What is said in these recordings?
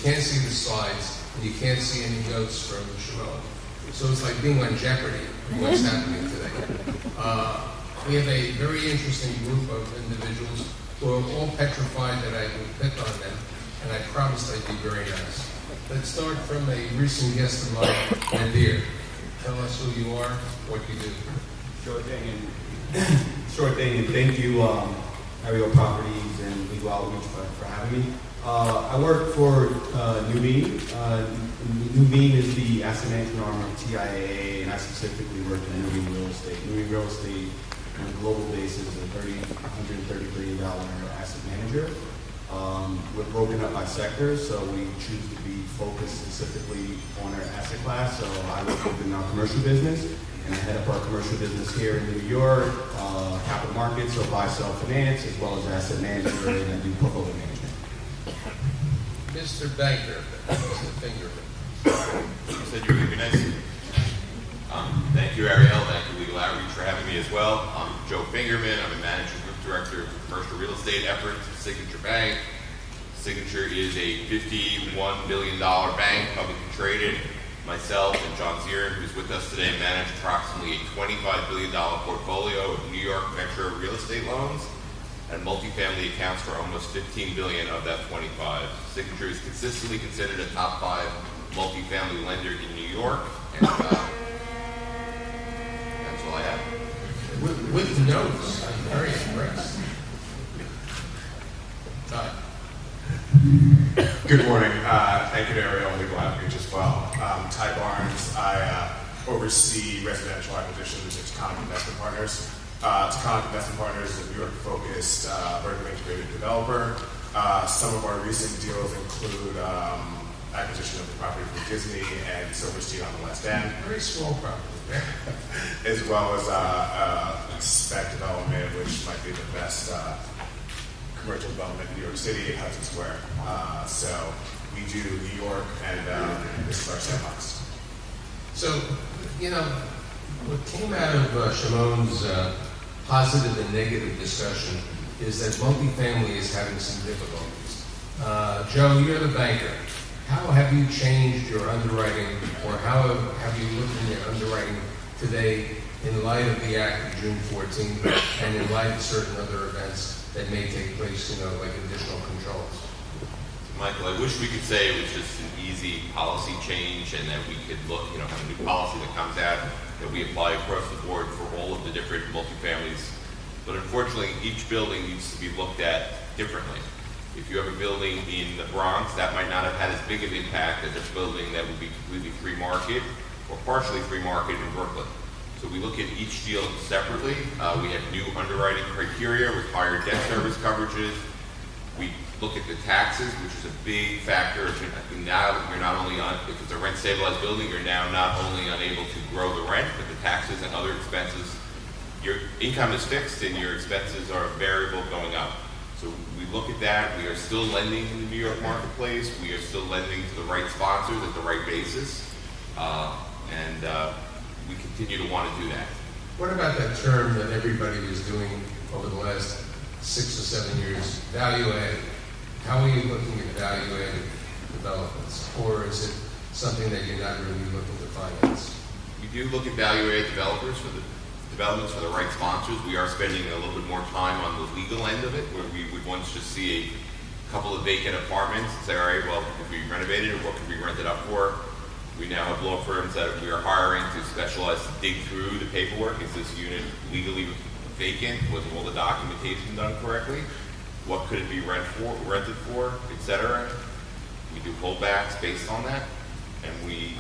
can't see the slides, and you can't see any notes from Shimon. So it's like being on Jeopardy, what's happening today. We have a very interesting group of individuals who are all petrified that I would pick on them, and I promised I'd be very nice. Let's start from a recent guest of mine, Nadir. Tell us who you are, what you do. Sure thing, and thank you, Ariel Properties and Legal Outreach for having me. I work for Nuveen. Nuveen is the asset management arm of TIAA, and I specifically work in Nuveen Real Estate. Nuveen Real Estate, on a global basis, is a $130 billion asset manager. We're broken up by sectors, so we choose to be focused specifically on our asset class. So I work within our commercial business, and I head up our commercial business here in New York, capital markets, so buy, sell, finance, as well as asset management, and I do portfolio management. Mr. Banker, Mr. Fingerman. You said you were going to be nice. Thank you, Ariel. Thank you, Legal Outreach, for having me as well. I'm Joe Fingerman. I'm a Managing Group Director of Commercial Real Estate Efforts at Signature Bank. Signature is a $51 billion bank, publicly traded. Myself and John Zierin, who's with us today, manage approximately a $25 billion portfolio of New York metro real estate loans and multifamily accounts for almost $15 billion of that 25. Signature is consistently considered a top 5 multifamily lender in New York, and that's all I have. With notes, I'm very impressed. Todd. Good morning. Thank you to Ariel Legal Outreach as well. Ty Barnes. I oversee residential acquisitions at Taconic Investment Partners. Taconic Investment Partners is a New York-focused vertically integrated developer. Some of our recent deals include acquisition of the property from Disney and Silverstein on the West End. Very small property. As well as spec development, which might be the best commercial development in New York City at Hudson Square. So we do New York, and this is our sandbox. So, what came out of Shimon's positive and negative discussion is that multifamily is having some difficulties. Joe, you're the banker. How have you changed your underwriting, or how have you looked in your underwriting today in light of the act of June 14th and in light of certain other events that may take place, like additional controls? Michael, I wish we could say it was just an easy policy change and that we could look, have a new policy that comes out that we apply across the board for all of the different multifamilies. But unfortunately, each building needs to be looked at differently. If you have a building in the Bronx, that might not have had as big of an impact as a building that would be completely free market or partially free market in Brooklyn. So we look at each deal separately. We have new underwriting criteria with higher debt service coverages. We look at the taxes, which is a big factor. Now you're not only if it's a rent stabilized building, you're now not only unable to grow the rent, but the taxes and other expenses. Your income is fixed and your expenses are variable going up. So we look at that. We are still lending in the New York marketplace. We are still lending to the right sponsors at the right basis. And we continue to want to do that. What about that term that everybody is doing over the last 6 or 7 years, value added? How are you looking at value added developments? Or is it something that you're not really looking to finance? We do look at value added developers for the developments for the right sponsors. We are spending a little bit more time on the legal end of it, where we would once just see a couple of vacant apartments and say, all right, well, if we renovated it, what could we rent it up for? We now have law firms that we are hiring to specialize to dig through the paperwork. Is this unit legally vacant? Was all the documentation done correctly? What could it be rented for, etc.? We do holdbacks based on that, and we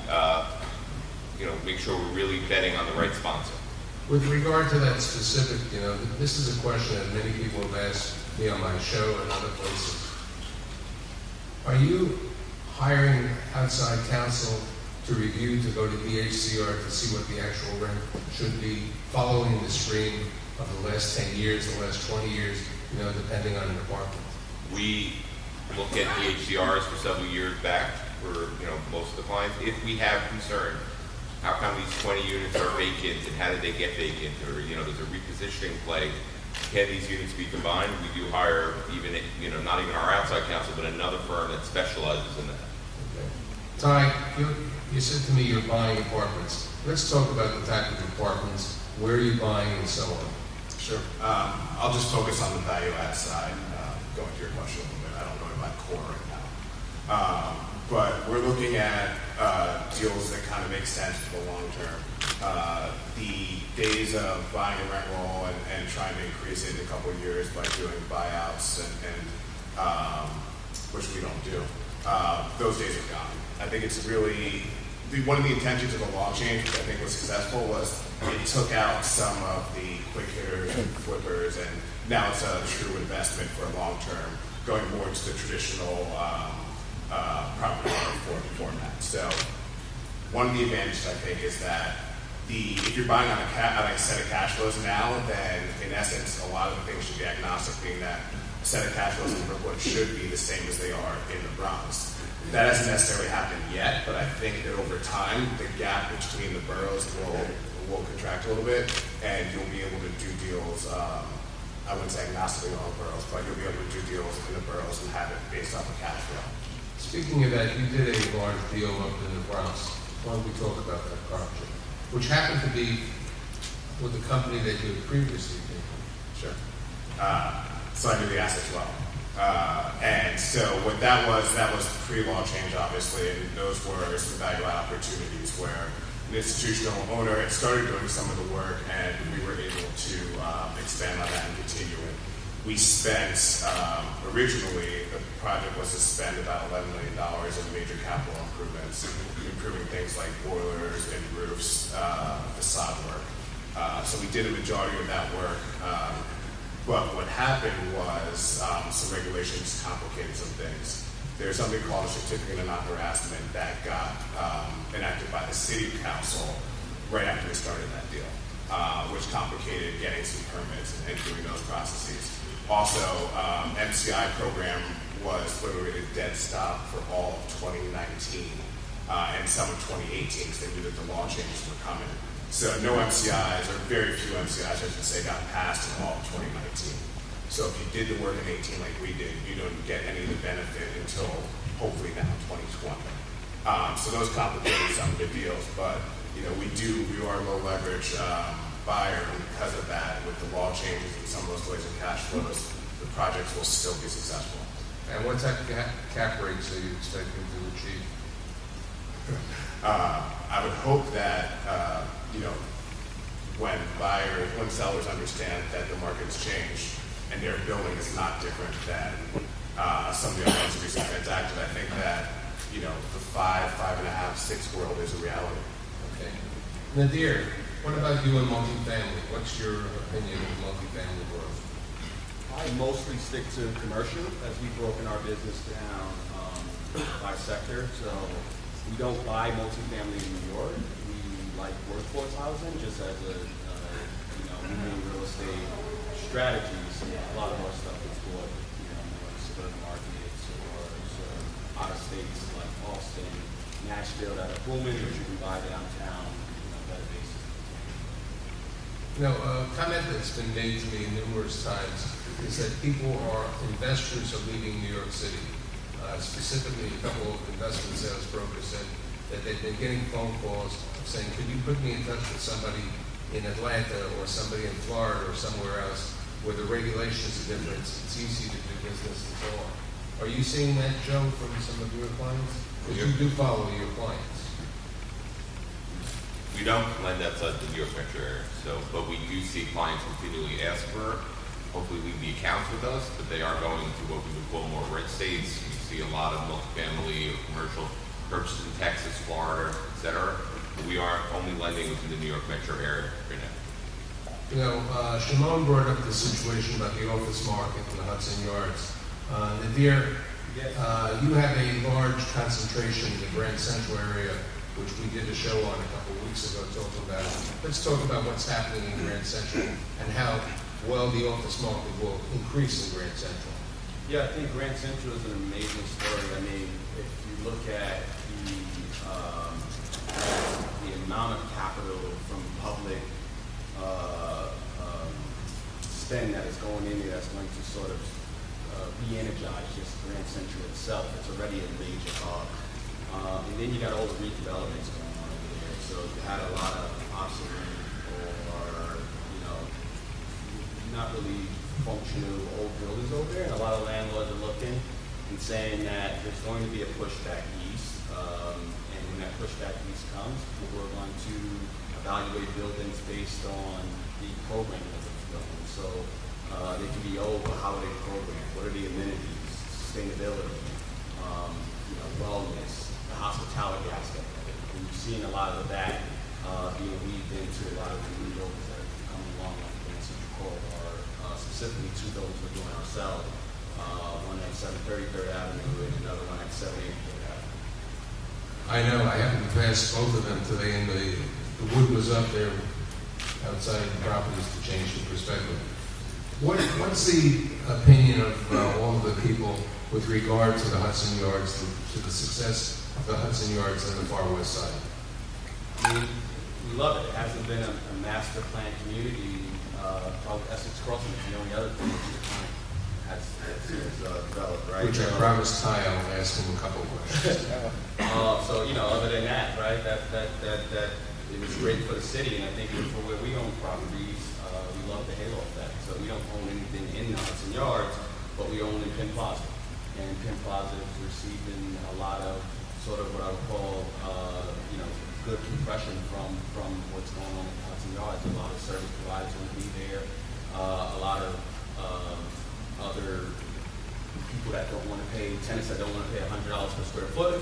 make sure we're really betting on the right sponsor. With regard to that specific, this is a question that many people have asked me on my show and other places. Are you hiring outside counsel to review, to go to DHCR to see what the actual rent should be, following the stream of the last 10 years, the last 20 years, depending on the department? We look at DHCRs for several years back for most of the clients. If we have concern, how come these 20 units are vacant and how did they get vacant? Or there's a repositioning play. can these units be combined? We do hire even, not even our outside counsel, but another firm that specializes in that. Okay. Ty, you said to me you're buying apartments. Let's talk about the type of apartments, where you're buying, and so on. Sure. I'll just focus on the value add side, going to your question a little bit. I don't know about core right now. But we're looking at deals that kind of make sense for the long term. The days of buying a rent roll and trying to increase it in a couple of years by doing buyouts and which we don't do, those days are gone. I think it's really, one of the intentions of the law change, which I think was successful, was it took out some of the quick hitters and flippers, and now it's a true investment for a long term, going more into the traditional property format. So one of the advantages, I think, is that if you're buying on a set of cash flows now, then in essence, a lot of the things should be agnostic, being that a set of cash flows in Brooklyn should be the same as they are in the Bronx. That hasn't necessarily happened yet, but I think that over time, the gap between the boroughs will contract a little bit, and you'll be able to do deals, I wouldn't say agnostically on the boroughs, but you'll be able to do deals in the boroughs and have it based off of cash flow. Speaking of that, you did a large deal up in the Bronx. Why don't we talk about that project, which happened to be with the company that you had previously been. Sure. So I knew the assets well. And so what that was pre-law change, obviously, and those were some value add opportunities where an institutional owner had started doing some of the work, and we were able to expand on that and continue it. We spent, originally, the project was to spend about $11 million in major capital improvements, improving things like boilers and roofs, facade work. So we did a majority of that work. But what happened was some regulations complicated some things. There's something called a certificate of non-harassment that got enacted by the city council right after we started that deal, which complicated getting some permits and doing those processes. Also, MCI program was literally a dead stop for all of 2019 and some of 2018 because they knew that the law changes were coming. So no MCIs, or very few MCIs, I should say, got passed in all of 2019. So if you did the work in 18 like we did, you don't get any of the benefit until hopefully now 2020. So those complicated some of the deals, but we are a low leverage buyer, and because of that, with the law changes and some of those delays in cash flows, the projects will still be successful. And what type of cap rates are you expecting to achieve? I would hope that when sellers understand that the market's changed and their building is not different than some of the other ones that recently transacted, I think that the 5.5, 6 world is a reality. Okay. Nadir, what about you and multifamily? What's your opinion of multifamily growth? I mostly stick to commercial, as we've broken our business down by sector. So we don't buy multifamily in New York. We like workforce housing just as a main real estate strategies. A lot of our stuff is bought, more suburban markets or out of states like Austin, Nashville that are booming, which you can buy downtown, better basis. A comment that's been made to me numerous times is that investors are leaving New York City. Specifically, a couple of investment sales brokers said that they've been getting phone calls saying, could you put me in touch with somebody in Atlanta or somebody in Florida or somewhere else where the regulations are different, it's easy to do business and so on. Are you seeing that, Joe, from some of your clients? Because you do follow your clients. We don't lend outside the New York metro area, but we do see clients continually ask for, hopefully leave the accounts with us, but they are going to what we would call more red states. You see a lot of multifamily or commercial purchases in Texas, Florida, etc. But we are only lending to the New York metro area right now. Shimon brought up the situation about the office market in the Hudson Yards. Nadir, Yes. you have a large concentration in the Grand Central area, which we did a show on a couple of weeks ago talking about. Let's talk about what's happening in Grand Central and how well the office market will increase in Grand Central. Yeah, I think Grand Central is an amazing story. I mean, if you look at the amount of capital from public spin that is going in there that's going to sort of re-energize just Grand Central itself. It's already a major hub. And then you got all the redevelopments going on over there. So you had a lot of obsolete or, you know, not really functional old buildings over there. And a lot of landlords are looking and saying that there's going to be a pushback east. And when that pushback east comes, we're going to evaluate buildings based on the programming of those buildings. So they can be old, but how are they programmed? What are the amenities, sustainability, you know, wellness, the hospitality aspect of it. And you've seen a lot of that being weaved into a lot of the new buildings that are coming along like the Grand Central Corridor, specifically two buildings we're doing ourselves. One at 730 Third Avenue and another one at 780 Third Avenue. I know, I happened to pass both of them today, and the wood was up there outside the properties to change the perspective. What's the opinion of all of the people with regard to the Hudson Yards, to the success of the Hudson Yards on the far west side? We love it. It hasn't been a master plan community. Probably Essex Crossing is the only other thing that has developed, right? Which I promised Ty I'll ask him a couple of questions. So, you know, other than that, right, that it was great for the city, and I think for where we own properties, we love the halo effect. So we don't own anything in the Hudson Yards, but we own in Penn Plaza. And Penn Plaza is receiving a lot of sort of what I would call, you know, good compression from what's going on in the Hudson Yards. A lot of service providers will be there. A lot of other people that don't want to pay, tenants that don't want to pay $100 per square foot,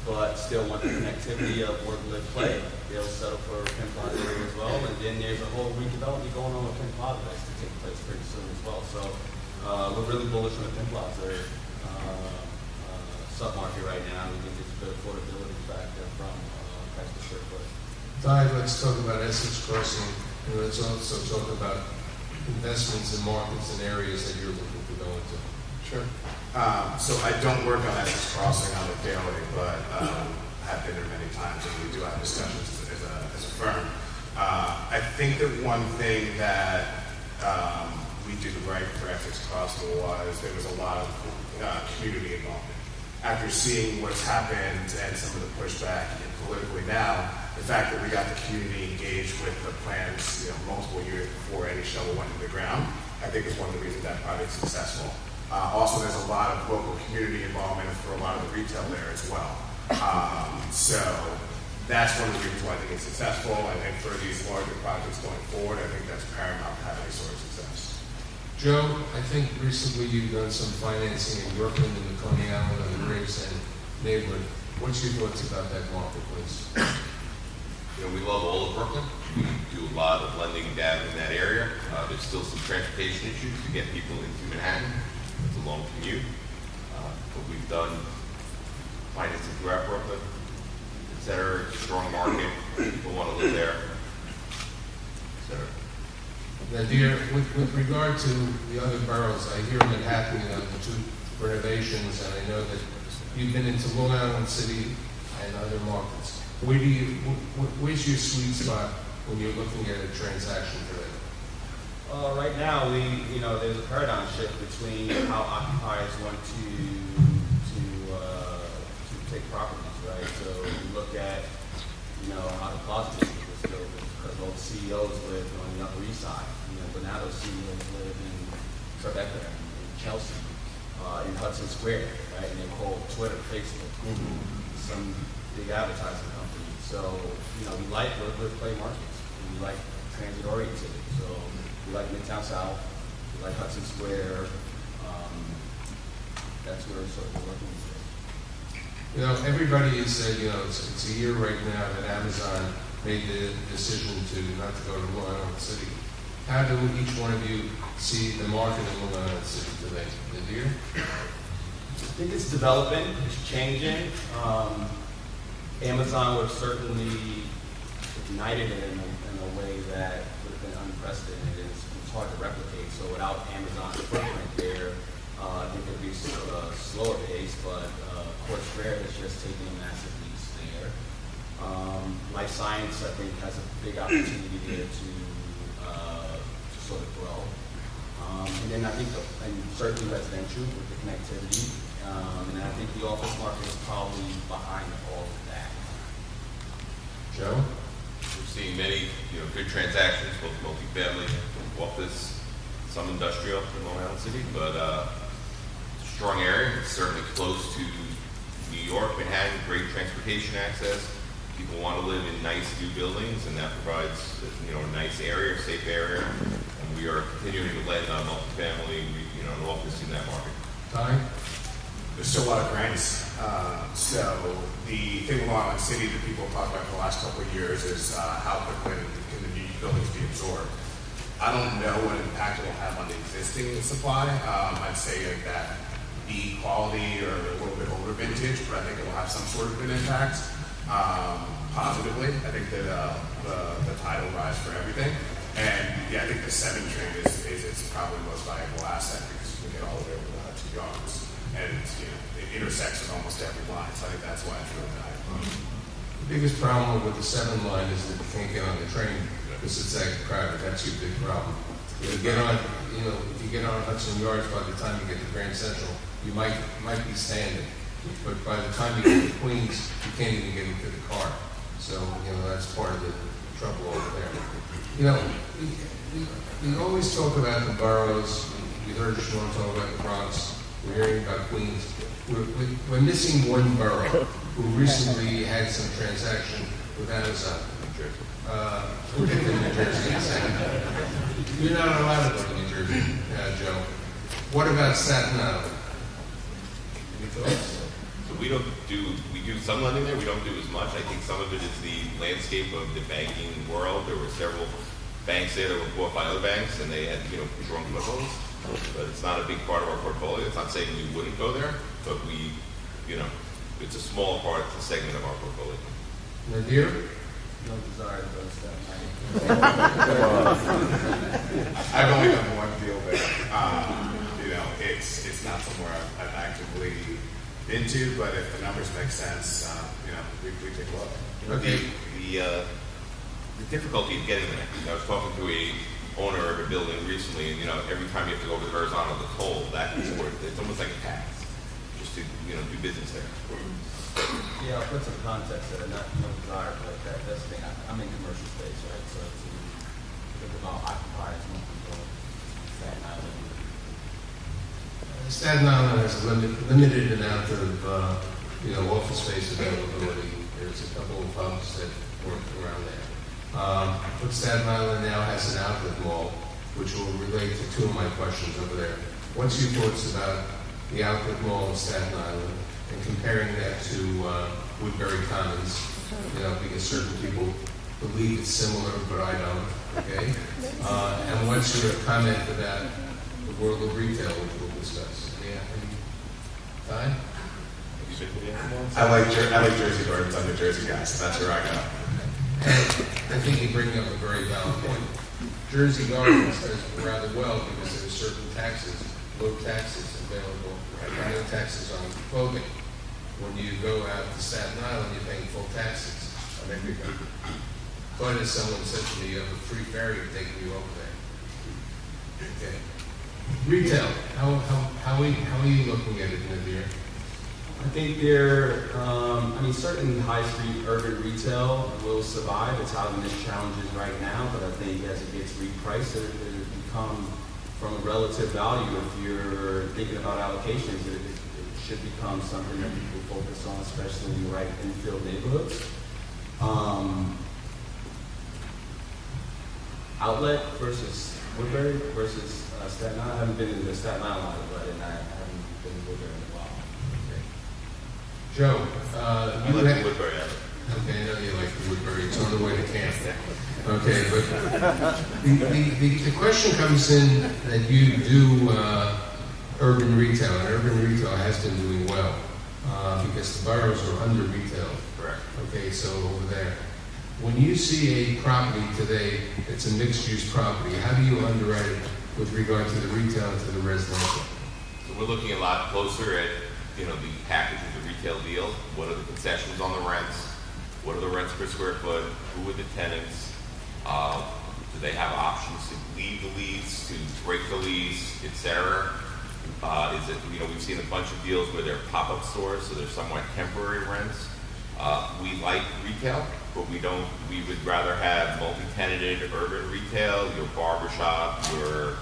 but still want the connectivity of work, live, play. They'll settle for Penn Plaza area as well. And then there's a whole redevelopment going on with Penn Plaza that's to take place pretty soon as well. So we're really bullish on the Penn Plaza sub-market right now. We think there's a good affordability factor from price per square foot. Ty, let's talk about Essex Crossing, and let's also talk about investments in markets and areas that you're looking to go into. Sure. So I don't work on Essex Crossing on a daily, but have been there many times, and we do have discussions as a firm. I think that one thing that we did right for Essex Crossing was there was a lot of community involvement. After seeing what's happened and some of the pushback politically now, the fact that we got the community engaged with the plans, you know, multiple years before any shovel went in the ground, I think is one of the reasons that project's successful. Also, there's a lot of local community involvement for a lot of the retail there as well. So that's one of the reasons why I think it's successful. I think for these larger projects going forward, I think that's paramount to have any sort of success. Joe, I think recently you've done some financing in Brooklyn in the Coney Island and the Gravesend neighborhood. What's your thoughts about that marketplace? You know, we love all of Brooklyn. We do a lot of lending down in that area. There's still some transportation issues to get people into Manhattan. It's a long commute. But we've done financing throughout Brooklyn, et cetera. It's a strong market. People want to live there, et cetera. Now, dear, with regard to the other boroughs, I hear Manhattan, you know, the two renovations, and I know that you've been into Long Island City and other markets. Where's your sweet spot when you're looking at a transaction today? Right now, there's a paradigm shift between how occupiers want to take properties, right? So you look at, you know, how the Plaza District was built because all the CEOs lived on the Upper East Side, you know, but now those CEOs live in Tribeca, in Chelsea, in Hudson Square, right? And they're called Twitter, Facebook, Google, some big advertising companies. So, you know, we like live play markets, and we like transit oriented. So we like Midtown South, we like Hudson Square. That's where sort of we're looking at. You know, everybody has said, you know, it's a year right now that Amazon made the decision not to go to Long Island City. How do each one of you see the market in Long Island City today? Nadir? I think it's developing, it's changing. Amazon would have certainly ignited it in a way that would have been unprecedented. It's hard to replicate. So without Amazon's footprint there, I think it would be a slower pace, but Court Square has just taken a massive leap there. Life science, I think, has a big opportunity there to sort of grow. And then I think, and certainly residential with the connectivity. And I think the office market is probably behind all of that. Joe? We're seeing many, good transactions, both multifamily, office, some industrial in Long Island City, but it's a strong area. It's certainly close to New York, Manhattan, great transportation access. People want to live in nice new buildings, and that provides, a nice area, safe area. And we are continuing to lend on multifamily, an office in that market. Ty? There's still a lot of grants. So the thing with Long Island City that people have talked about for the last couple of years is how quickly can the new buildings be absorbed. I don't know what impact it will have on the existing supply. I'd say like that B quality or a little bit older vintage, but I think it will have some sort of an impact positively. I think that the tide will rise for everything. And yeah, I think the 7 train is it's probably the most valuable asset because you can get all the way over to yards. And it intersects with almost every line, so I think that's why it's really valuable. The biggest problem with the 7 line is that you can't get on the train because it's that crowded. That's your big problem. If you get on, if you get on Hudson Yards, by the time you get to Grand Central, you might be standing. But by the time you get to Queens, you can't even get into the car. So, that's part of the trouble over there. We always talk about the boroughs. We heard Sean talk about the Bronx. We're hearing about Queens. We're missing one borough who recently had some transaction with Amazon. We'll get to New Jersey in a second. You're not allowed to go to New Jersey, Joe. What about Staten Island? Any thoughts? So we do some lending there. We don't do as much. I think some of it is the landscape of the banking world. There were several banks there that were bought by other banks, and they had, strong footholds. But it's not a big part of our portfolio. It's not saying we wouldn't go there, but it's a small part, it's a segment of our portfolio. Nadir? No desire to go to Staten Island. I've only done one deal there. It's not somewhere I've actively been to, but if the numbers make sense, we take a look. Okay. The difficulty of getting there. I was talking to a owner of a building recently, and every time you have to go over the horizontal, the toll, it's almost like a tax, just to do business there. Yeah, I'll put some context there, not no desire, but that's the thing. I'm in commercial space, right? So to think about occupiers, most people, Staten Island. Staten Island has a limited amount of office space availability. There's a couple of hubs that work around there. But Staten Island now has an outlet mall, which will relate to 2 of my questions over there. What's your thoughts about the outlet mall in Staten Island and comparing that to Woodbury Commons? Because certain people believe it's similar, but I don't. Okay. And what's your comment about the world of retail, which we'll discuss? Yeah. Fine. I like Jersey Gardens. I'm a Jersey guy, so that's where I go. And I think you bring up a very valid point. Jersey Gardens does rather well because there are certain low taxes available, right? No taxes on clothing. When you go out to Staten Island, you're paying full taxes on everything. But as someone said to me, you have a free ferry taking you over there. Okay. Retail. How are you looking at it, Nadir? I think certain high street urban retail will survive. It's having its challenges right now, but I think as it gets repriced, it become from a relative value. If you're thinking about allocations, it should become something that people focus on, especially in the right infill neighborhoods. Outlet versus Woodbury versus Staten Island. I haven't been in the Staten Island outlet, and I haven't been in Woodbury in a while. Joe, I like the Woodbury outlet. Okay, I know you like the Woodbury. It's on the way to camp. Okay, but the question comes in that you do urban retail, and urban retail has been doing well because the boroughs are under retail. Correct. Okay, so over there. When you see a property today, it's a mixed-use property, how do you underwrite it with regard to the retail and to the residential? So we're looking a lot closer at, the package of the retail deal. What are the concessions on the rents? What are the rents per square foot? Who are the tenants? Do they have options to leave the lease, to break the lease, et cetera? Is it, we've seen a bunch of deals where they're pop-up stores, so they're somewhat temporary rents. We like retail, but we would rather have multi-tenanted urban retail, your barber shop, your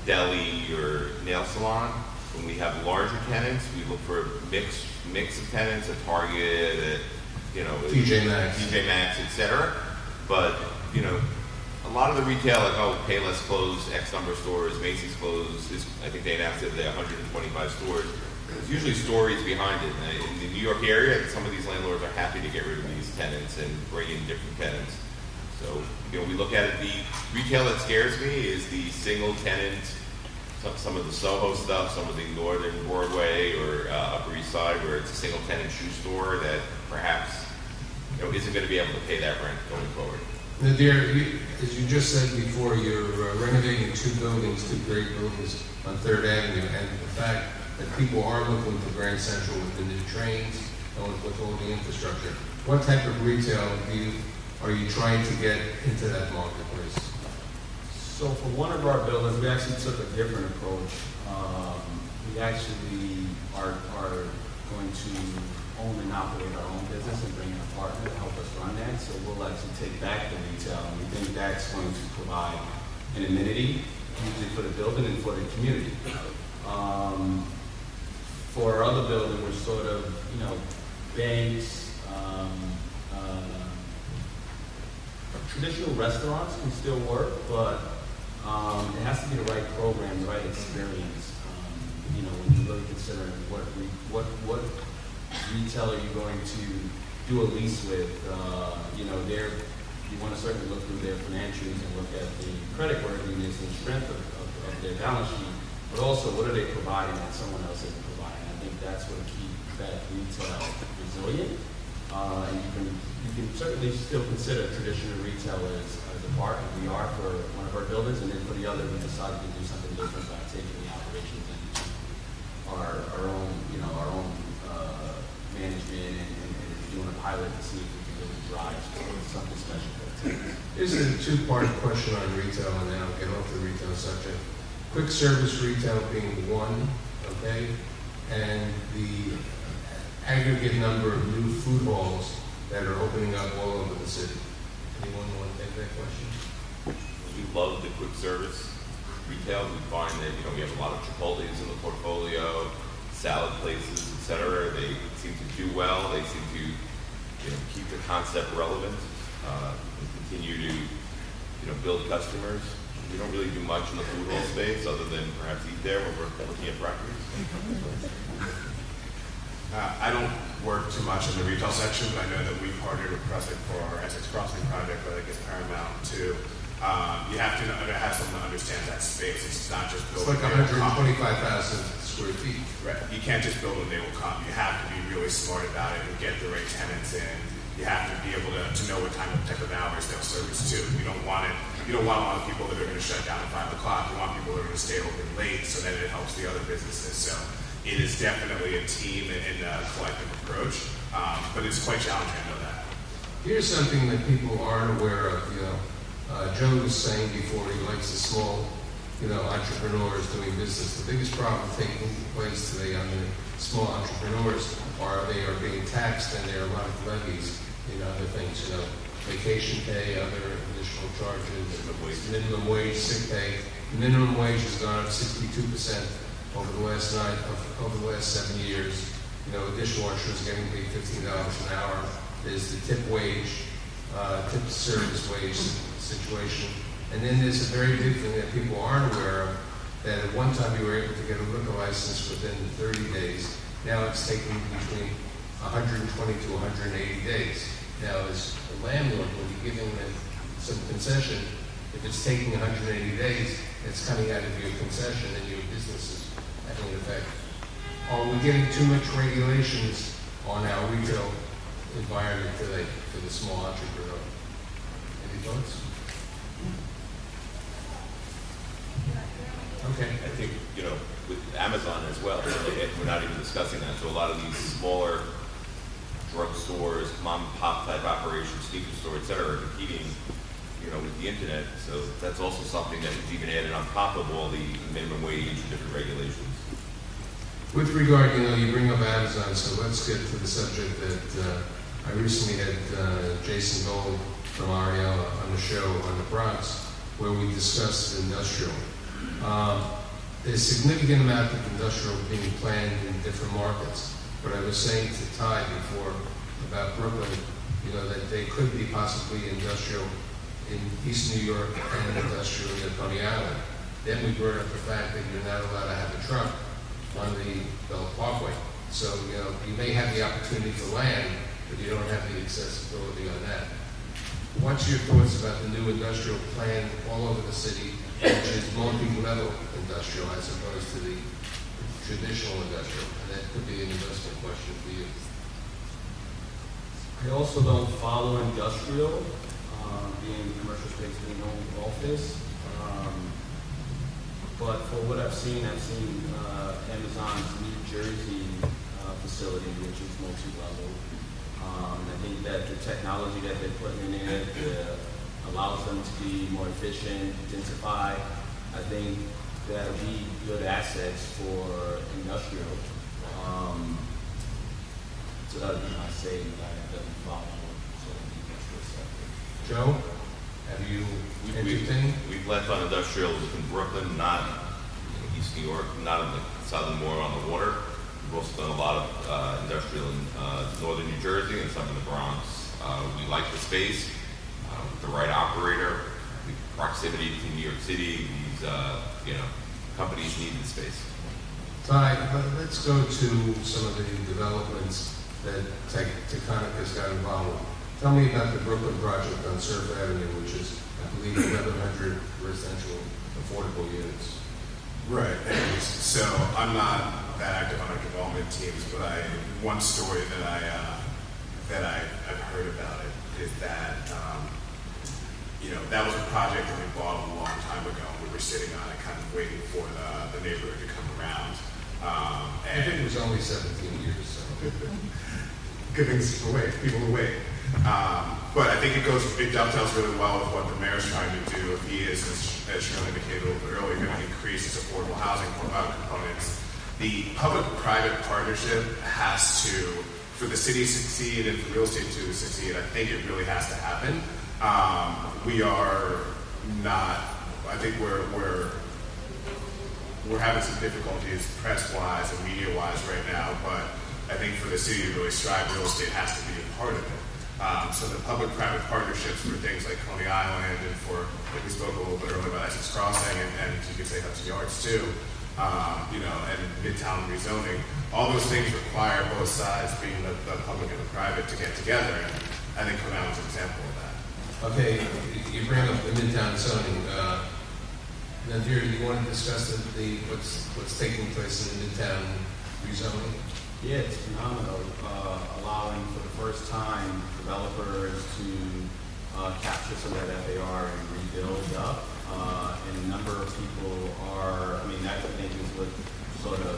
deli, your nail salon. When we have larger tenants, we look for a mix of tenants, a Target, TJ Maxx, et cetera. But, a lot of the retail, like, Payless closed X number of stores, Macy's closed, I think they announced that they have 125 stores. There's usually stories behind it. In the New York area, some of these landlords are happy to get rid of these tenants and bring in different tenants. So, we look at it, the retail that scares me is the single tenant, some of the Soho stuff, some of the Northern Broadway or Upper East Side, where it's a single tenant shoe store that perhaps, isn't going to be able to pay that rent going forward. Now, as you just said before, you're renovating two great buildings on 3rd Avenue, and the fact that people are looking for Grand Central with the new trains and with all the infrastructure. What type of retail are you trying to get into that marketplace? So for one of our buildings, we actually took a different approach. We actually are going to own and operate our own business and bring in a partner to help us run that. So we'll actually take back the retail, and we think that's going to provide an amenity, usually for the building and for the community. For our other building, we're sort of, banks, traditional restaurants can still work, but it has to be the right program, the right experience. When you really consider what retail are you going to do a lease with, you want to certainly look through their financials and look at the creditworthiness and strength of their balance sheet, but also what are they providing that someone else isn't providing. I think that's what keeps that retail resilient. And you can certainly still consider traditional retail as a part, and we are for one of our buildings, and then for the other, we decided to do something different by taking the operations into our own management and doing a pilot to see if we can really drive towards something special for the tenants. Here's a two-part question on retail, and then I'll get off the retail subject. Quick service retail being one, okay, and the aggregate number of new food halls that are opening up all over the city. Anyone want to take that question? We love the quick service retail. We find that, we have a lot of Chipotle's in the portfolio, salad places, et cetera. They seem to do well. They seem to, keep the concept relevant, and continue to, build customers. We don't really do much in the food hall space other than perhaps eat there when we're looking at properties. I don't work too much in the retail section, but I know that we partnered with President for our Essex Crossing project, but I think it's paramount too. You have to have someone that understands that space. It's not just It's building. like 125,000 square feet. Right. You can't just build and they will come. You have to be really smart about it and get the right tenants in. You have to be able to know what type of hours they'll service too. You don't want a lot of people that are going to shut down at 5 o'clock. You want people that are going to stay open late so that it helps the other businesses. So it is definitely a team and a collective approach, but it's quite challenging, I know that. Here's something that people aren't aware of. Joe was saying before he likes the small, entrepreneurs doing business. The biggest problem taking place today on the small entrepreneurs they are being taxed, and there are a lot of levies in other things. Vacation pay, other additional charges, minimum wage, sick pay. Minimum wage has gone up 62% over the last 7 years. Additional insurance getting paid $15 an hour. There's the tip wage, tip service wage situation. And then there's a very big thing that people aren't aware of, that at one time you were able to get a liquor license within 30 days. Now it's taking between 120 to 180 days. Now as a landlord, when you're giving them some concession, if it's taking 180 days, it's coming out of your concession and your business is having an effect. Are we getting too much regulations on our retail environment today for the small entrepreneur? Any thoughts? Okay. I think, with Amazon as well, we're not even discussing that. So a lot of these smaller drugstores, mom and pop type operations, steeple store, et cetera, are competing, with the internet. So that's also something that is even added on top of all the minimum wage and different regulations. With regard, you bring up Amazon, so let's get to the subject that I recently had Jason Gold from Ariel on the show on the Bronx, where we discussed industrial. There's a significant amount of industrial being planned in different markets. But I was saying to Ty before about Brooklyn, that they could be possibly industrial in East New York and industrial in Coney Island. Then we brought up the fact that you're not allowed to have a truck on the Belt Parkway. So, you may have the opportunity to land, but you don't have the accessibility on that. What's your thoughts about the new industrial plan all over the city, which is multi-level industrial as opposed to the traditional industrial? And that could be an investment question for you. I also don't follow industrial, being commercial space being owned office. But for what I've seen Amazon's New Jersey facility, which is multi-level. I think that the technology that they're putting in it allows them to be more efficient, densify. I think that'll be good assets for industrial. So that would be my say that I doesn't follow the industrial sector. Joe, have you entertained? We've left on industrial in Brooklyn, not in East New York, not in the southern, more on the water. We've also done a lot of industrial in northern New Jersey and some in the Bronx. We like the space, with the right operator, the proximity to New York City. These companies need the space. Ty, let's go to some of the developments that Taconic has got involved with. Tell me about the Brooklyn project on Surf Avenue, which is, I believe, 1,100 residential affordable units. Right. And so I'm not that active on our development teams, but one story that I've heard about it is that that was a project that we bought a long time ago. We were sitting on it, kind of waiting for the neighborhood to come around. I think it was only 17 years. So. Good things to wait. People will wait. But I think it dovetails really well with what the mayor's trying to do. If he is, as Sean indicated a little bit earlier, going to increase his affordable housing components. The public-private partnership has to, for the city to succeed and for real estate to succeed, I think it really has to happen. We are not, I think we're having some difficulties press-wise and media-wise right now, but I think for the city to really strive, real estate has to be a part of it. So the public-private partnerships for things like Coney Island and for, like we spoke a little bit earlier about Essex Crossing and you could say Hudson Yards too, and Midtown rezoning, all those things require both sides, being the public and the private, to get together. And I think Coney Island's an example of that. Okay, you bring up the Midtown zoning. Nadir, do you want to discuss what's taking place in the Midtown rezoning? Yeah, it's phenomenal. Allowing for the first time developers to capture some of that FAR and rebuild up. And a number of people are, that I think is what sort of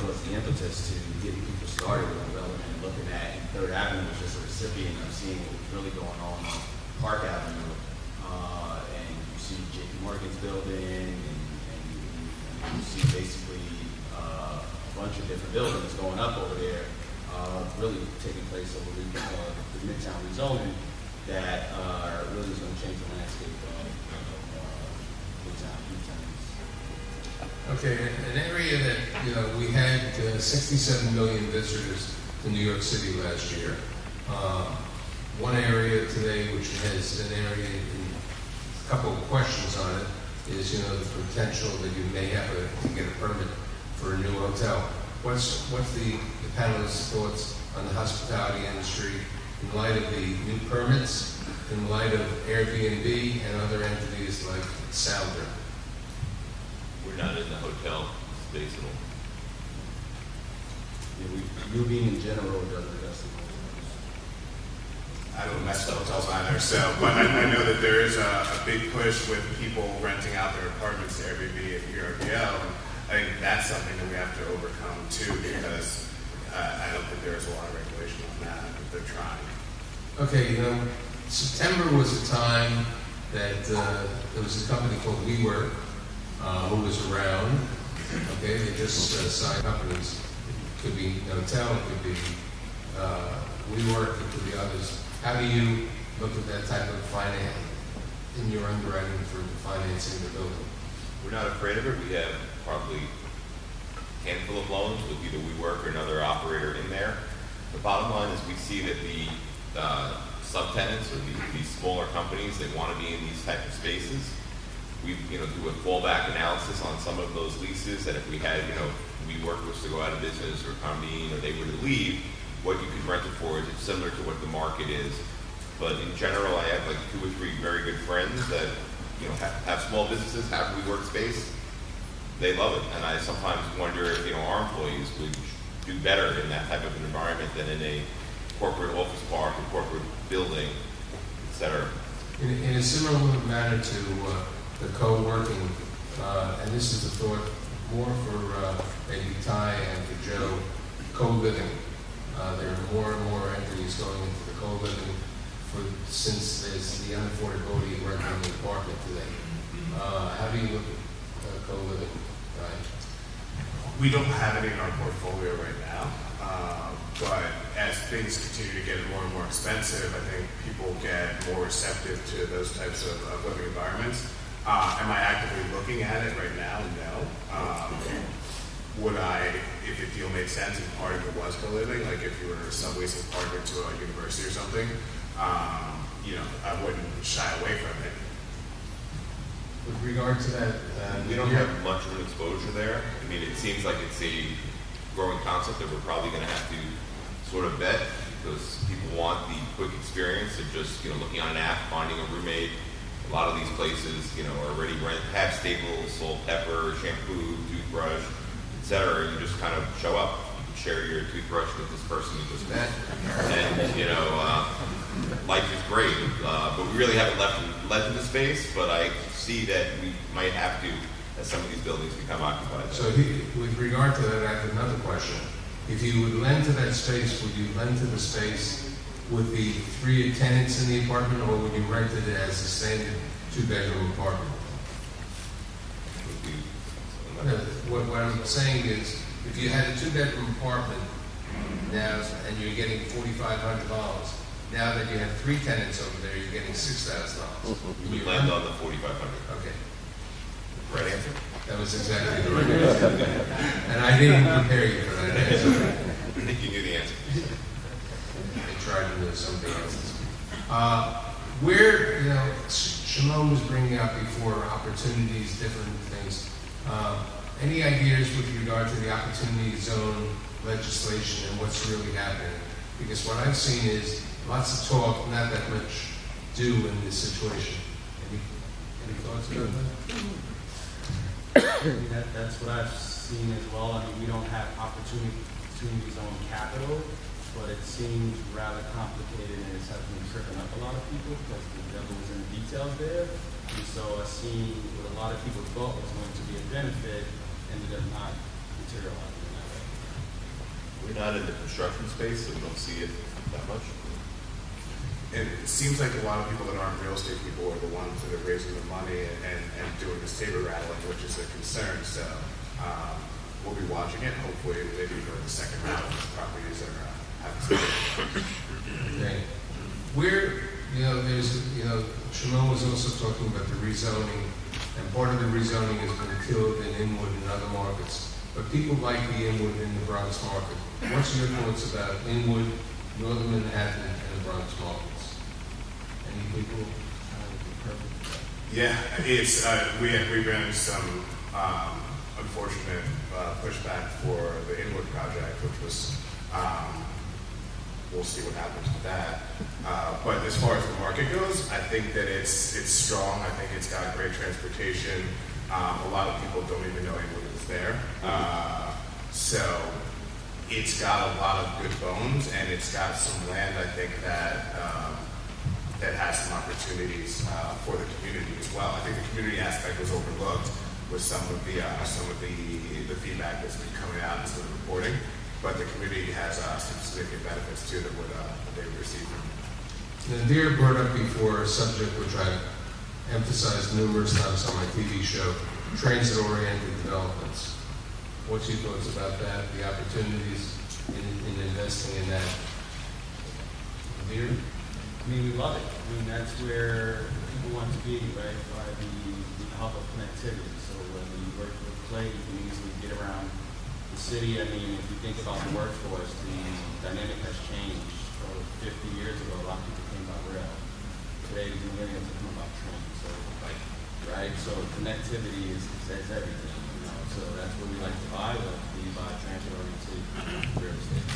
what's the impetus to getting people started with development and looking at. And Third Avenue was just a recipient of seeing what was really going on Park Avenue. And you see JP Morgan's building and you see basically a bunch of different buildings going up over there, really taking place over the Midtown rezoning that really is going to change the landscape of Midtown. Okay, an area that we had 67 million visitors to New York City last year. One area today, which has an area, a couple of questions on it, is the potential that you may have to get a permit for a new hotel. What's the panelist's thoughts on the hospitality industry in light of the new permits, in light of Airbnb and other entities like Sounder? We're not in the hotel space at all. You being in general doesn't address the I don't mess with hotels either, but I know that there is a big push with people renting out their apartments to Airbnb and VRBO, and I think that's something that we have to overcome too, because I don't think there is a lot of regulation on that, but they're trying. Okay, September was a time that there was a company called WeWork who was around. Okay, they just signed companies. It could be Notel, it could be WeWork, it could be others. How do you look at that type of finance in your underwriting for financing the building? We're not afraid of it. We have probably a handful of loans with either WeWork or another operator in there. The bottom line is we see that the subtenants or these smaller companies, they want to be in these type of spaces. We do a fallback analysis on some of those leases, that if we had WeWork was to go out of business or convene or they were to leave, what you could rent it for is similar to what the market is. But in general, I have like 2 or 3 very good friends that have small businesses, have WeWork space. They love it, and I sometimes wonder if our employees would do better in that type of an environment than in a corporate office park, a corporate building, etc. In a similar manner to the co-working, and this is a thought more for maybe Ty and for Joe, co-living. There are more and more entities going into the co-living since there's the unaffordability of renting an apartment today. How do you look at co-living, Ty? We don't have any in our portfolio right now, but as things continue to get more and more expensive, I think people get more receptive to those types of living environments. Am I actively looking at it right now? No. Would I, if a deal made sense and part of it was co-living, like if you were subleasing part of it to a university or something, I wouldn't shy away from it. With regard to that, We don't have much of an exposure there. I mean, it seems like it's a growing concept that we're probably going to have to sort of vet, because people want the quick experience of just looking on an app, finding a roommate. A lot of these places are already have staples, salt, pepper, shampoo, toothbrush, etc. You just kind of show up. You can share your toothbrush with this person you just met, and life is great. But we really haven't led to the space. But I see that we might have to, as some of these buildings become occupied. So with regard to that, I have another question. If you would lend to that space, would you lend to the space with the 3 tenants in the apartment, or would you rent it as a standard 2-bedroom apartment? What I'm saying is, if you had a 2-bedroom apartment now and you're getting $4,500, now that you have 3 tenants over there, you're getting $6,000. We land on the 4,500. Okay. Right answer? That was exactly the right answer. And I didn't prepare you for that answer. I think you knew the answer. I tried to know something else. Shimon was bringing up before opportunities, different things. Any ideas with regard to the opportunity zone legislation and what's really happening? Because what I've seen is lots of talk, not that much do in this situation. Any thoughts about that? That's what I've seen as well. I mean, we don't have opportunity zone capital, but it seems rather complicated, and it's been tripping up a lot of people because the devil is in the details there. And so I've seen what a lot of people thought was going to be a benefit ended up not materializing in that way. We're not in the construction space, so we don't see it that much. And it seems like a lot of people that aren't real estate people are the ones that are raising the money and doing the saber rattling, which is a concern. So we'll be watching it. Hopefully, maybe for the second round, properties are having some. Okay. Shimon was also talking about the rezoning, and part of the rezoning has been killed in Inwood and other markets. But people like the Inwood in the Bronx market. What's your thoughts about Inwood, Northern Manhattan, and the Bronx markets? Any people? Yeah, it's we ran into some unfortunate pushback for the Inwood project, which was we'll see what happens with that. But as far as the market goes, I think that it's strong. I think it's got great transportation. A lot of people don't even know Inwood is there. So it's got a lot of good bones, and it's got some land, I think, that that has some opportunities for the community as well. I think the community aspect was overlooked with some of the feedback that's been coming out into the reporting. But the community has some significant benefits too that they would receive from. Nadir brought up before a subject which I've emphasized numerous times on my TV show, transit-oriented developments. What's your thoughts about that, the opportunities in investing in that? Nadir? I mean, we love it. I mean, that's where people want to be, right, by the help of connectivity. So whether you work with Clay, you can easily get around the city. I mean, if you think about the workforce, the dynamic has changed. So 50 years ago, a lot of people came by rail. Today, the millennials are coming by train. So, right? So connectivity is everything, you know. So that's what we like to buy. We buy transit-oriented real estate.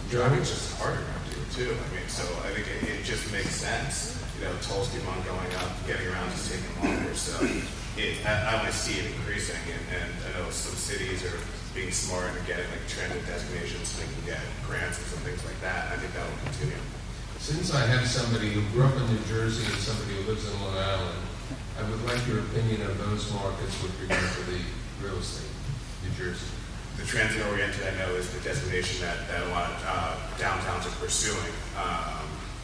Driving's just harder around here too. I mean, so I think it just makes sense. You know, tolls keep on going up, getting around is taking longer. So I only see it increasing, and I know some cities are being smart and getting like transit designations so they can get grants and some things like that. I think that will continue. Since I have somebody who grew up in New Jersey and somebody who lives in Long Island, I would like your opinion of those markets with regard to the real estate, New Jersey. The transit-oriented, I know, is the designation that a lot of downtowns are pursuing.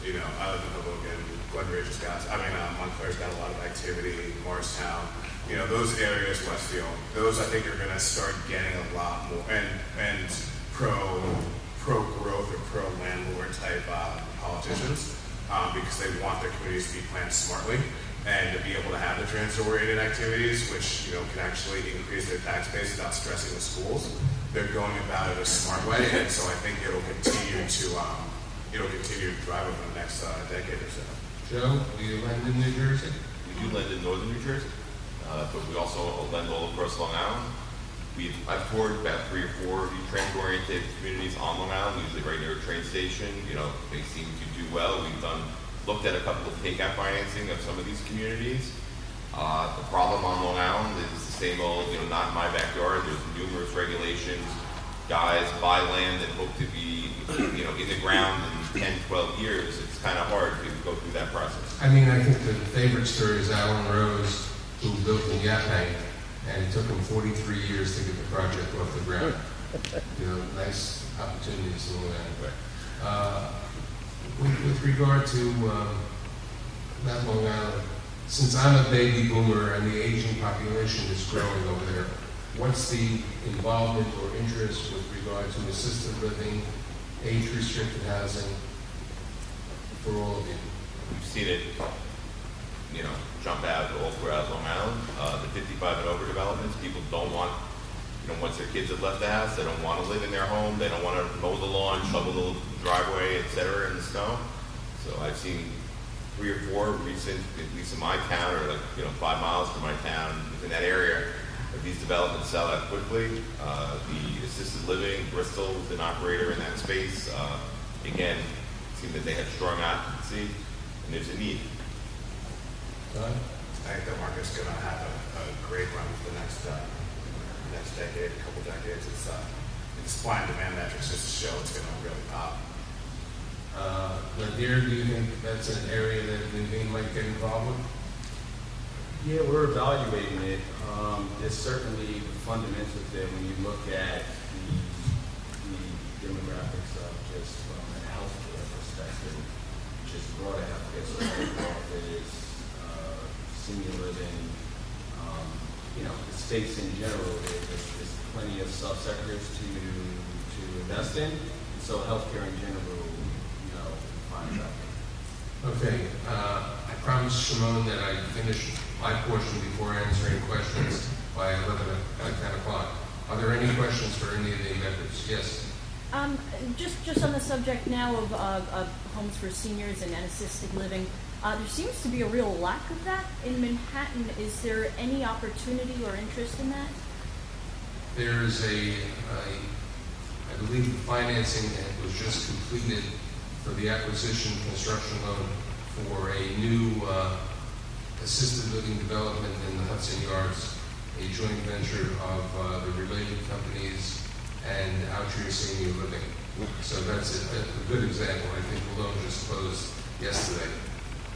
You know, I live in Hoboken, Glen Ridge has got, Montclair's got a lot of activity, Morristown. You know, those areas, Westfield, those I think are going to start getting a lot more, and pro-growth or pro-landlord type politicians, because they want their communities to be planned smartly and to be able to have the transit-oriented activities, which, you know, can actually increase their tax base without stressing the schools. They're going about it a smart way, and so I think it'll continue to thrive over the next decade or so. Joe, do you lend in New Jersey? We do lend in northern New Jersey, but we also lend all across Long Island. I've toured about 3 or 4 of these transit-oriented communities on Long Island, usually right near a train station. You know, they seem to do well. We've looked at a couple of takeout financing of some of these communities. The problem on Long Island is the same old, you know, not in my backyard. There's numerous regulations. Guys buy land and hope to be, you know, in the ground in 10, 12 years. It's kind of hard to go through that process. I mean, I think the favorite story is Alan Rose, who built in Yaphank, and it took him 43 years to get the project off the ground. You know, nice opportunities in Long Island. With regard to that Long Island, since I'm a baby boomer and the aging population is growing over there, what's the involvement or interest with regard to assisted living, age-restricted housing for all of you? We've seen it, you know, jump out all throughout Long Island. The 55 and over developments, people don't want, you know, once their kids have left the house, they don't want to live in their home, they don't want to mow the lawn, shovel the driveway, etc. in the snow. So I've seen 3 or 4 recent, at least in my town, or like, you know, 5 miles from my town, in that area, of these developments sell out quickly. The assisted living, Bristol is an operator in that space. Again, it seemed that they had strong occupancy, and there's a need. Don? I think the market's going to have a great run for the next decade, a couple decades. It's supply and demand metrics just show it's going to really pop. Nadir, do you think that's an area that Nuveen might get involved with? Yeah, we're evaluating it. There's certainly the fundamentals there when you look at the demographics of just from a healthcare perspective, just broader healthcare. So health is senior living, you know, the states in general, there's plenty of subsectors to invest in. So healthcare in general, you know, finds out. Okay, I promised Shimon that I'd finish my portion before answering questions by 10 o'clock. Are there any questions for any of the members? Yes. Just on the subject now of homes for seniors and assisted living, there seems to be a real lack of that in Manhattan. Is there any opportunity or interest in that? There's I believe the financing that was just completed for the acquisition construction loan for a new assisted living development in the Hudson Yards, a joint venture of the related companies and Outshore Senior Living. So that's a good example. I think the loan just closed yesterday.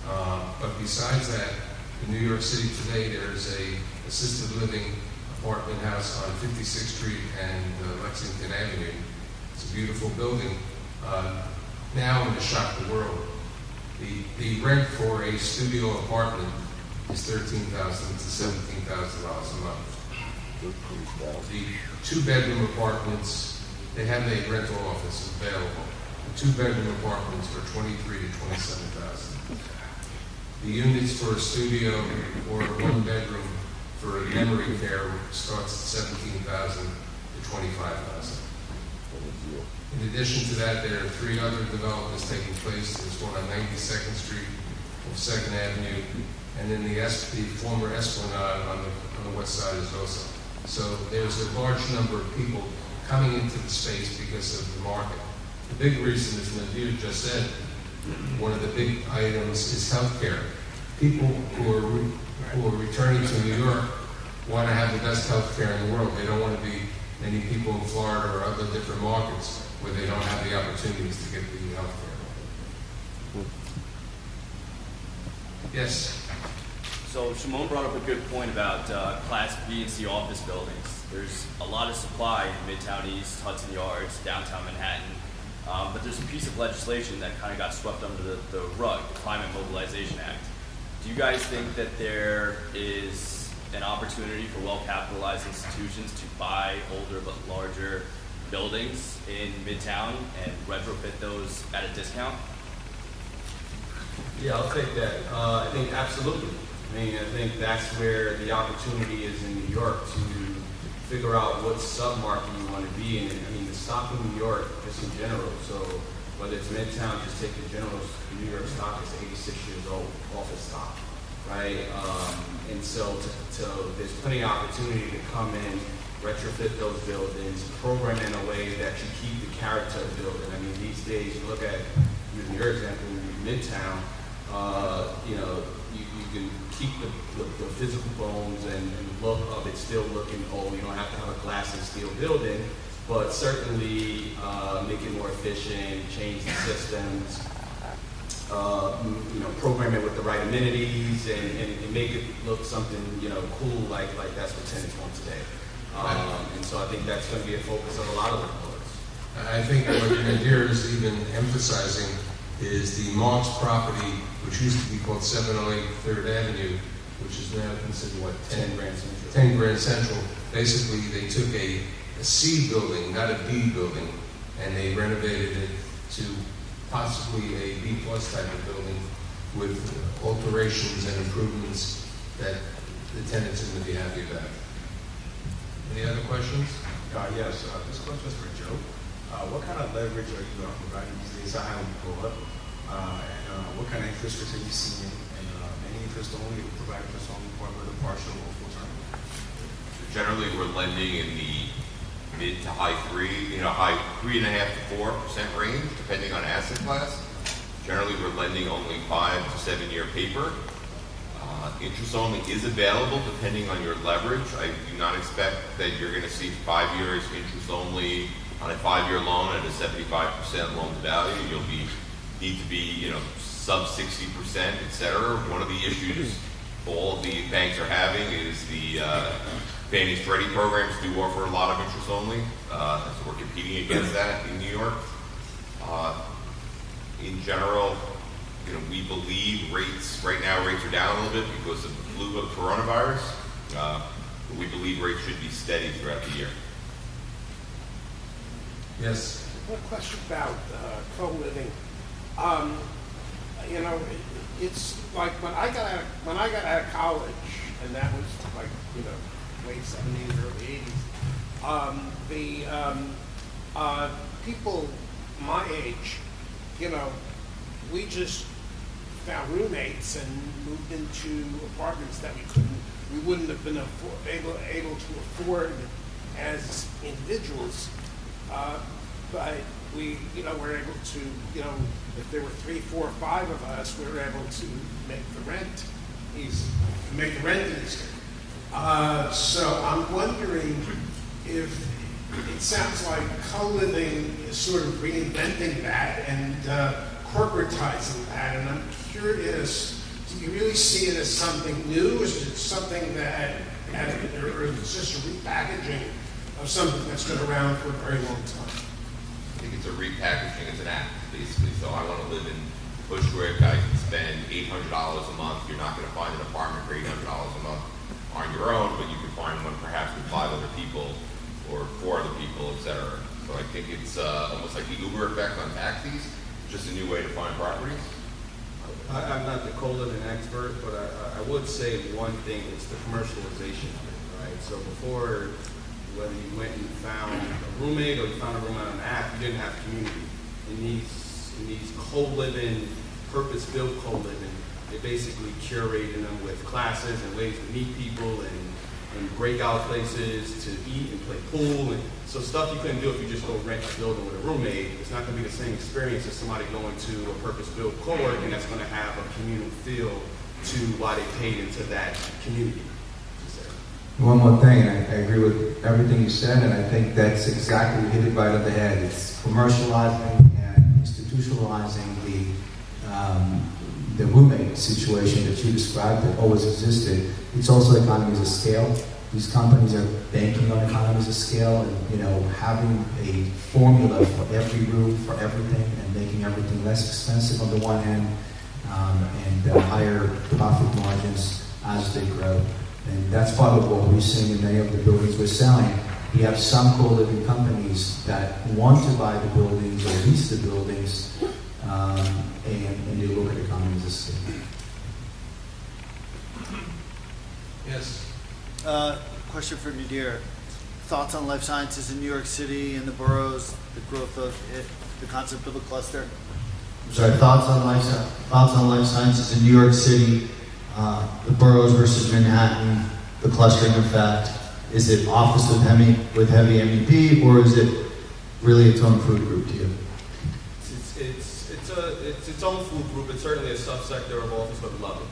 But besides that, in New York City today, there's a assisted living apartment house on 56th Street and Lexington Avenue. It's a beautiful building. Now I'm going to shock the world. The rent for a studio apartment is $13,000 to $17,000 a month. The two-bedroom apartments, they have a rental office available. The two-bedroom apartments are $23,000 to $27,000. The units for a studio or a one-bedroom for a memory care starts at $17,000 to $25,000. In addition to that, there are 3 other developments taking place. There's one on 92nd Street on 2nd Avenue, and then the former Esplanade on the west side is also. So there's a large number of people coming into the space because of the market. The big reason, as Nadir just said, one of the big items is healthcare. People who are returning to New York want to have the best healthcare in the world. They don't want to be many people in Florida or other different markets where they don't have the opportunities to get the healthcare. Yes. So Shimon brought up a good point about Class B and C office buildings. There's a lot of supply in Midtown East, Hudson Yards, downtown Manhattan, but there's a piece of legislation that kind of got swept under the rug, the Climate Mobilization Act. Do you guys think that there is an opportunity for well-capitalized institutions to buy older but larger buildings in Midtown and retrofit those at a discount? Yeah, I'll take that. I think absolutely. I mean, I think that's where the opportunity is in New York to figure out what sub-market you want to be in. I mean, the stock in New York, just in general, so whether it's Midtown, just take the general New York stock is 86 years old, office stock, right? And so there's plenty of opportunity to come in, retrofit those buildings, program in a way that you keep the character of the building. I mean, these days, you look at, using your example, Midtown, you know, you can keep the physical bones and look of it still looking old. You don't have to have a glass and steel building, but certainly make it more efficient, change the systems, you know, program it with the right amenities and make it look something, you know, cool like that's what tenants want today. And so I think that's going to be a focus of a lot of the boards. I think what Nadir is even emphasizing is the Marks property, which used to be called 708 3rd Avenue, which is now considered, what, 10 Grand Central. 10 Grand Central. Basically, they took a C building, not a B building, and they renovated it to possibly a B plus type of building with alterations and improvements that the tenants are going to be happy about. Any other questions? Yes, this question is for Joe. What kind of leverage are you providing these days? How you go up? And what kind of interest rates are you seeing? And any interest only, provide interest only, whether partial or full term? Generally, we're lending in the mid to high 3.5% to 4% range, depending on asset class. Generally, we're lending only 5 to 7 year paper. Interest only is available depending on your leverage. I do not expect that you're going to see 5 years interest only on a 5-year loan at a 75% loan to value. You'll need to be, sub 60%, et cetera. One of the issues all of the banks are having is the Fannie Freddie programs do offer a lot of interest only, so we're competing against that in New York. In general, we believe rates are down a little bit because of the flu of coronavirus. But we believe rates should be steady throughout the year. Yes. One question about co-living. It's like when I got out of college, and that was like late 70s, early 80s. People my age, we just found roommates and moved into apartments that we wouldn't have been able to afford as individuals. But we, were able to, if there were 3, 4, 5 of us, we were able to make the rent easy. So I'm wondering if it sounds like co-living is sort of reinventing that and corporatizing that, and I'm curious, do you really see it as something new? Is it something that, or is it just a repackaging of something that's been around for a very long time? I think it's a repackaging. It's an act, basically. So I want to live in Bushwick, I can spend $800 a month. You're not going to find an apartment for $800 a month on your own, but you can find one perhaps with 5 other people or 4 other people, etc. So I think it's almost like the Uber effect on taxis, just a new way to find properties. I'm not the co-living expert, but I would say one thing, it's the commercialization of it, right? So before, whether you went and found a roommate or you found a roommate on an app, you didn't have community. In these co-living, purpose-built co-living, they basically curated them with classes and ways to meet people and breakout places to eat and play pool, and so stuff you couldn't do if you just go rent a building with a roommate. It's not going to be the same experience as somebody going to a purpose-built co-working that's going to have a communal feel to why they paid into that community. One more thing, and I agree with everything you said, and I think that's exactly hit it right on the head. It's commercializing and institutionalizing the roommate situation that you described that always existed. It's also economies of scale. These companies are banking on economies of scale and, having a formula for every room, for everything, and making everything less expensive on the one hand, and higher profit margins as they grow. And that's part of what we're seeing in many of the buildings we're selling. We have some co-living companies that want to buy the buildings or lease the buildings, and they look at economies of scale. Yes. Question for Nadir. Thoughts on life sciences in New York City and the boroughs, the growth of it, the concept of a cluster? Sorry, thoughts on life sciences in New York City, the boroughs versus Manhattan, the clustering effect. Is it office with heavy MEP, or is it really its own food group to you? It's its own food group. It's certainly a subsector of office, but love it.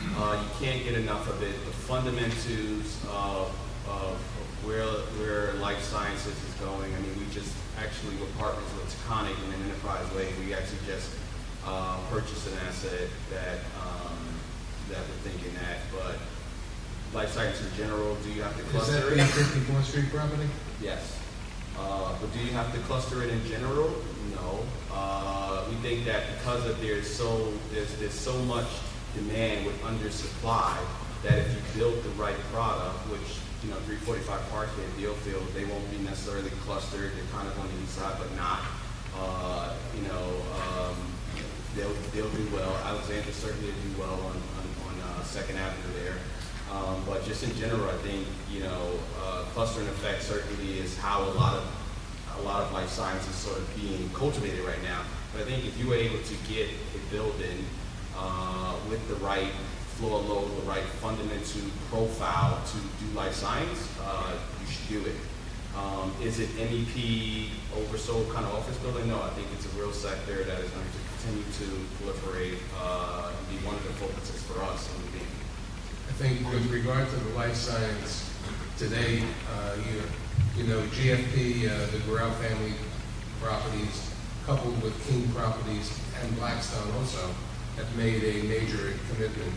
You can't get enough of it. The fundamentals of where life sciences is going. I mean, we just actually were partners with Taconic in an enterprise way. We actually just purchased an asset that we're thinking at. But life science in general, do you have to cluster it? Is that the 54th Street property? Yes. But do you have to cluster it in general? No. We think that because of there's so much demand with undersupply, that if you build the right product, which 345 Parkhead, Dealfield, they won't be necessarily clustered. They're kind of on the east side, but not. They'll do well. Alexander certainly will do well on Second Avenue there. But just in general, I think clustering effect certainly is how a lot of life science is sort of being cultivated right now. But I think if you were able to get a building with the right floor load, the right fundamental profile to do life science, you should do it. Is it MEP oversold kind of office building? No, I think it's a real sector that is going to continue to proliferate and be one of the focuses for us. I think with regard to the life science today, GFP, the Burrell family properties, coupled with King properties and Blackstone also, have made a major commitment.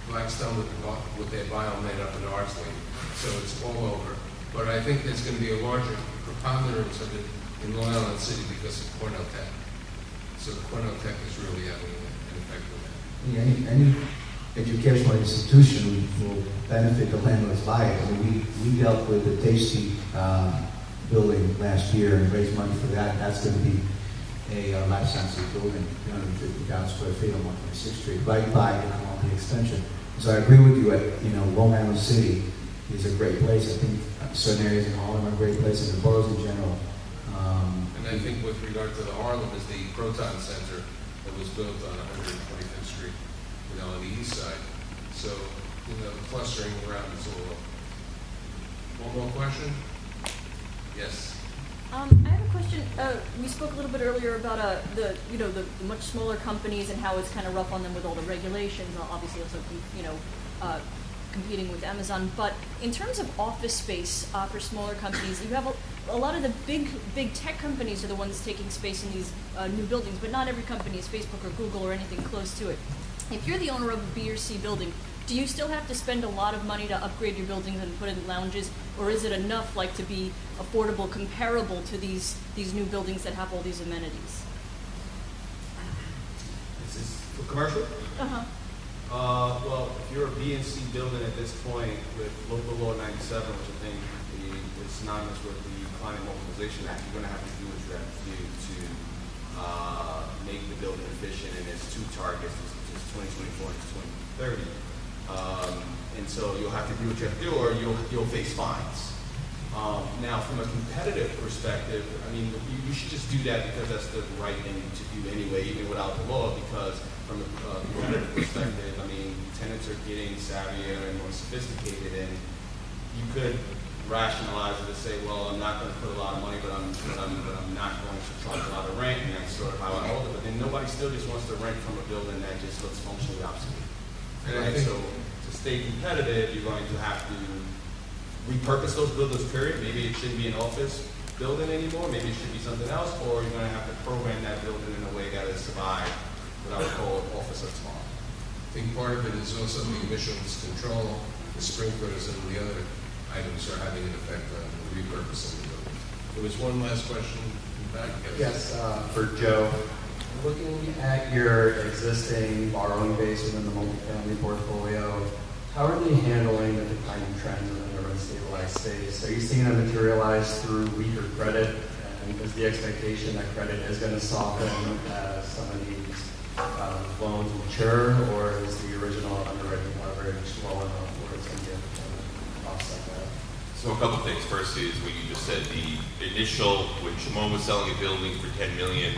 Blackstone with their biomed up in Ardsley, so it's all over. But I think there's going to be a larger preponderance of it in Long Island City because of Cornell Tech. So the Cornell Tech is really having an effect on that. Yeah, any educational institution will benefit the landlords by it. I mean, we dealt with the Tasty building last year and raised money for that. That's going to be a life sciences building, 350,000 square feet on 126th Street, right by the extension. So I agree with you. Long Island City is a great place. I think certain areas in Harlem are great places, and boroughs in general. And I think with regard to the Harlem is the Proton Center that was built on 125th Street, on the east side. So, the clustering around is all over. One more question? Yes. I have a question. We spoke a little bit earlier about the much smaller companies and how it's kind of rough on them with all the regulations. Obviously, also competing with Amazon. But in terms of office space for smaller companies, you have a lot of the big tech companies are the ones taking space in these new buildings. But not every company is Facebook or Google or anything close to it. If you're the owner of a B or C building, do you still have to spend a lot of money to upgrade your buildings and put in lounges, or is it enough to be affordable, comparable to these new buildings that have all these amenities? This is for commercial? Uh-huh. Well, if you're a B and C building at this point with local law 97, which I think is synonymous with the Climate Mobilization Act, you're going to have to do what you have to do to make the building efficient, and there's two targets, which is 2024 and 2030. And so you'll have to do what you have to do, or you'll face fines. Now, from a competitive perspective, I mean, you should just do that because that's the right thing to do anyway, even without the law, because from a competitive perspective, I mean, tenants are getting savvier and more sophisticated, and you could rationalize it to say, well, I'm not going to put a lot of money, but I'm not going to charge a lot of rent, and that's sort of how I hold it. But then nobody still just wants to rent from a building that just looks functionally obsolete. And I Right? think- So to stay competitive, you're going to have to repurpose those buildings, period. Maybe it shouldn't be an office building anymore. Maybe it should be something else, or you're going to have to program that building in a way that it survives what I would call office of tomorrow. I think part of it is also the emissions control, the sprinklers, and the other items are having an effect on the repurposing the building. There was one last question in the back. Yes, for Joe. Looking at your existing borrowing base within the multifamily portfolio, how are they handling the declining trends within the rent-stabilized space? Are you seeing that materialize through weaker credit? And is the expectation that credit is going to soften as some of these loans mature, or is the original underwriting leverage low enough where it's going to be able to offset that? So a couple things. First is what you just said. The initial, when Shimon was selling a building for $10 million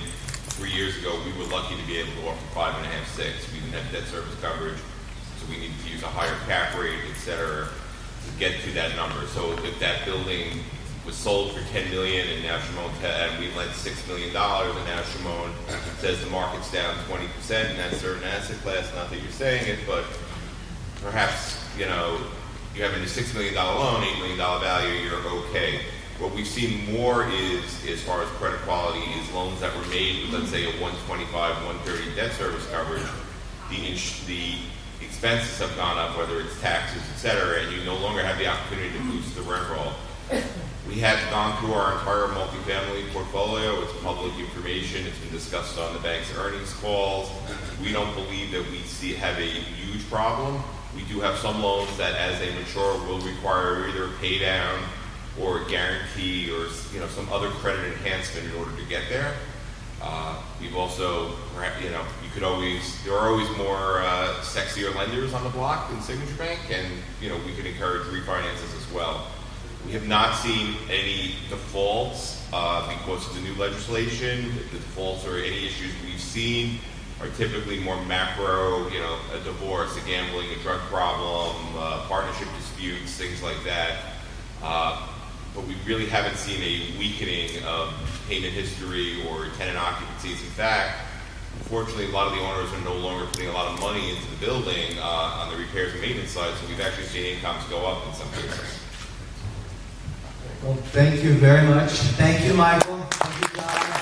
3 years ago, we were lucky to be able to offer 5.5, 6. We didn't have debt service coverage, so we needed to use a higher cap rate, et cetera, to get to that number. So if that building was sold for $10 million and now Shimon, and we lent $6 million, and now Shimon says the market's down 20% in that certain asset class, not that you're saying it, but perhaps, you know, you're having a $6 million loan, $8 million value, you're okay. What we've seen more is, as far as credit quality, is loans that were made with, let's say, a 125, 130 debt service coverage. The expenses have gone up, whether it's taxes, et cetera, and you no longer have the opportunity to boost the rent roll. We have gone through our entire multifamily portfolio. It's public information. It's been discussed on the bank's earnings calls. We don't believe that we have a huge problem. We do have some loans that, as they mature, will require either a pay down or a guarantee or, you know, some other credit enhancement in order to get there. We've also, you know, there are always more sexier lenders on the block than Signature Bank, and, you know, we could encourage refinances as well. We have not seen any defaults because of the new legislation. The defaults or any issues we've seen are typically more macro, you know, a divorce, a gambling, a drug problem, partnership disputes, things like that. But we really haven't seen a weakening of payment history or tenant occupancies. In fact, unfortunately, a lot of the owners are no longer putting a lot of money into the building on the repairs and maintenance side, so we've actually seen incomes go up in some cases. Well, thank you very much. Thank you, Michael. Thank you, John.